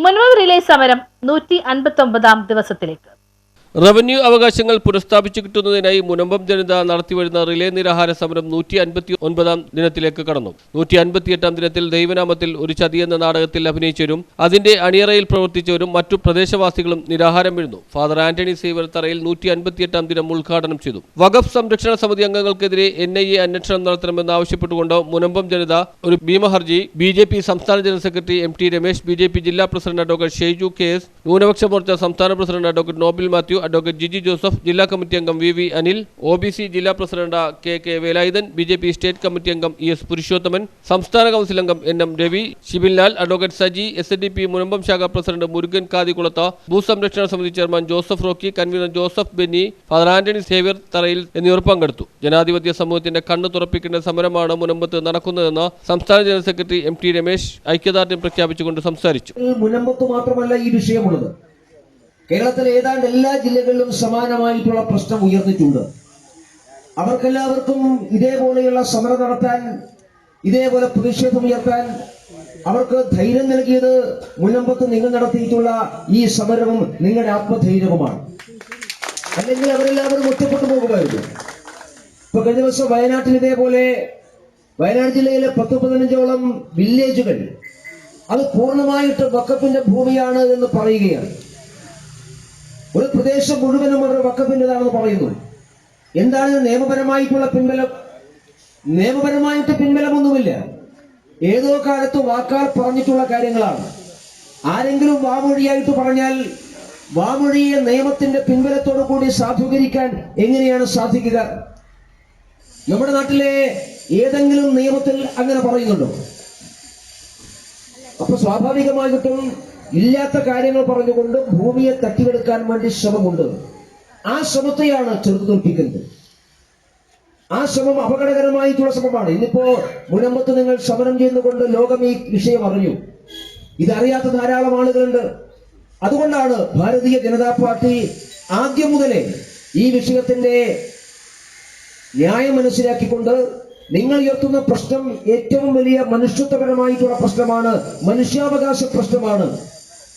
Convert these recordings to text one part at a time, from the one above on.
മുൻപ് റിലേ സമരം 159-ാം ദിവസത്തിലേക്ക്. റവന്യൂ അവകാശങ്ങൾ പുനഃസ്ഥാപിച്ചു കിട്ടുന്നതിനായി മുനമ്പം ജനത നടത്തിവരുന്ന റിലേ നിരാഹാര സമരം 159-ാം ദിനത്തിലേക്ക് കടന്നു. 158-ാം ദിനത്തിൽ ദൈവനാമത്തിൽ ഒരു ചതി എന്ന നാടകത്തിൽ അഭിനയിച്ചവരും അതിന്റെ അണിയറയിൽ പ്രവർത്തിച്ചവരും മറ്റു പ്രദേശവാസികളും നിരാഹാരം വീഴുന്നു. ഫാദർ ആന്റണി സേവ്യർ തറയിൽ 158-ാം ദിനം ഉദ്ഘാടനം ചെയ്തു. വഖഫ് സംരക്ഷണ സമിതി അംഗങ്ങൾക്കെതിരെ NIA അന്വേഷണം നടത്തണമെന്ന് ആവശ്യപ്പെട്ടുകൊണ്ട് മുനമ്പം ജനത ഒരു ഭീമഹർജി BJP സംസ്ഥാന general secretary MT Ramesh, BJP ജില്ലാ പ്രസിഡന്റ് അഡ്വക്കേറ്റ് ഷെയ്ജു KS, ന്യൂനപക്ഷ മോർച്ച സംസ്ഥാന president advocate Nobil Mathew, advocate Giji Joseph, ജില്ലാ കമ്മിറ്റി അംഗം VV അനിൽ, OBC ജില്ലാ president KK Velayudhan, BJP state committee അംഗം ES പുരുഷോത്തമൻ, സംസ്ഥാന കൗൺസിൽ അംഗം NM Ravi, Shibinlal, advocate Saji, SNDP Munambam ശാഖ പ്രസിഡന്റ് മുരുകൻ കാതികുളത്ത, ഭൂസംരക്ഷണ സമിതി chairman Joseph Rocky, convener Joseph Benny, Father Antony Xavier Tharayil എന്നിവർ പങ്കെടുത്തു. ജനാധിപത്യ സമൂഹത്തിന്റെ കണ്ണു തുറപ്പിക്കേണ്ട സമരമാണ് മുനമ്പത്ത് നടക്കുന്നതെന്ന് സംസ്ഥാന ജനറൽ സെക്രട്ടറി MT രമേശ് ഐക്യദാർഢ്യം പ്രഖ്യാപിച്ചുകൊണ്ട് സംസാരിച്ചു. മുനമ്പത്ത് മാത്രമല്ല ഈ വിഷയമുള്ളത്, കേരളത്തിലെ ഏതാണ്ട് എല്ലാ ജില്ലകളിലും സമാനമായിട്ടുള്ള പ്രശ്നം ഉയർന്നിട്ടുണ്ട്. അവർക്കെല്ലാവർക്കും ഇതേപോലെയുള്ള സമരം നടത്താൻ, ഇതേപോലെ പ്രതിഷേധം ഉയർത്താൻ അവർക്ക് ധൈര്യം നൽകിയത് മുനമ്പത്ത് നിങ്ങൾ നടത്തിയിട്ടുള്ള ഈ സമരവും നിങ്ങളുടെ ആത്മധൈര്യവുമാണ്. അല്ലെങ്കിൽ അവരെല്ലാവരും ഒറ്റപ്പെട്ടു പോകുമായിരുന്നു. ഇപ്പൊ കഴിഞ്ഞ ദിവസം വയനാട്ടിൽ ഇതേപോലെ വയനാട് ജില്ലയിലെ 10-15ഓളം വില്ലേജുകൾ അത് പൂർണ്ണമായിട്ട് വഖഫിന്റെ ഭൂമിയാണ് എന്ന് പറയുകയാണ്. ഒരു പ്രദേശം മുഴുവനും അവർ വഖഫിന്റേതാണെന്ന് പറയുന്നു. എന്താണ് നിയമപരമായിട്ടുള്ള പിൻബലം? നിയമപരമായിട്ട് പിൻബലമൊന്നുമില്ല. ഏതോ കാലത്ത് വാക്കാൽ പറഞ്ഞിട്ടുള്ള കാര്യങ്ങളാണ്. ആരെങ്കിലും വാമൊഴിയായിട്ട് പറഞ്ഞാൽ വാമൊഴിയെ നിയമത്തിന്റെ പിൻബലത്തോടു കൂടി സാധൂകരിക്കാൻ എങ്ങനെയാണ് സാധിക്കുക? നമ്മുടെ നാട്ടിലെ ഏതെങ്കിലും നിയമത്തിൽ അങ്ങനെ പറയുന്നുണ്ടോ? അപ്പൊ സ്വാഭാവികമായിട്ടും ഇല്ലാത്ത കാര്യങ്ങൾ പറഞ്ഞുകൊണ്ട് ഭൂമിയെ തട്ടിയെടുക്കാൻ വേണ്ടി ശ്രമമുണ്ട്. ആ ശ്രമത്തെയാണ് ചെറുത്തു തോൽപ്പിക്കുന്നത്. ആ ശ്രമം അപകടകരമായിട്ടുള്ള ശ്രമമാണ്. ഇന്നിപ്പോ മുനമ്പത്ത് നിങ്ങൾ സമരം ചെയ്യുന്നതുകൊണ്ട് ലോകം ഈ വിഷയം അറിഞ്ഞു. ഇതറിയാത്ത ധാരാളം ആളുകളുണ്ട്. അതുകൊണ്ടാണ് ഭാരതീയ ജനതാ പാർട്ടി ആദ്യം മുതലേ ഈ വിഷയത്തിന്റെ ന്യായം മനസ്സിലാക്കിക്കൊണ്ട് നിങ്ങൾ ഉയർത്തുന്ന പ്രശ്നം ഏറ്റവും വലിയ മനുഷ്യത്വപരമായിട്ടുള്ള പ്രശ്നമാണ്, മനുഷ്യാവകാശ പ്രശ്നമാണ്.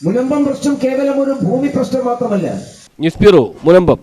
മുനമ്പം പ്രശ്നം കേവലം ഒരു ഭൂമി പ്രശ്നം മാത്രമല്ല. News bureau, Munambam.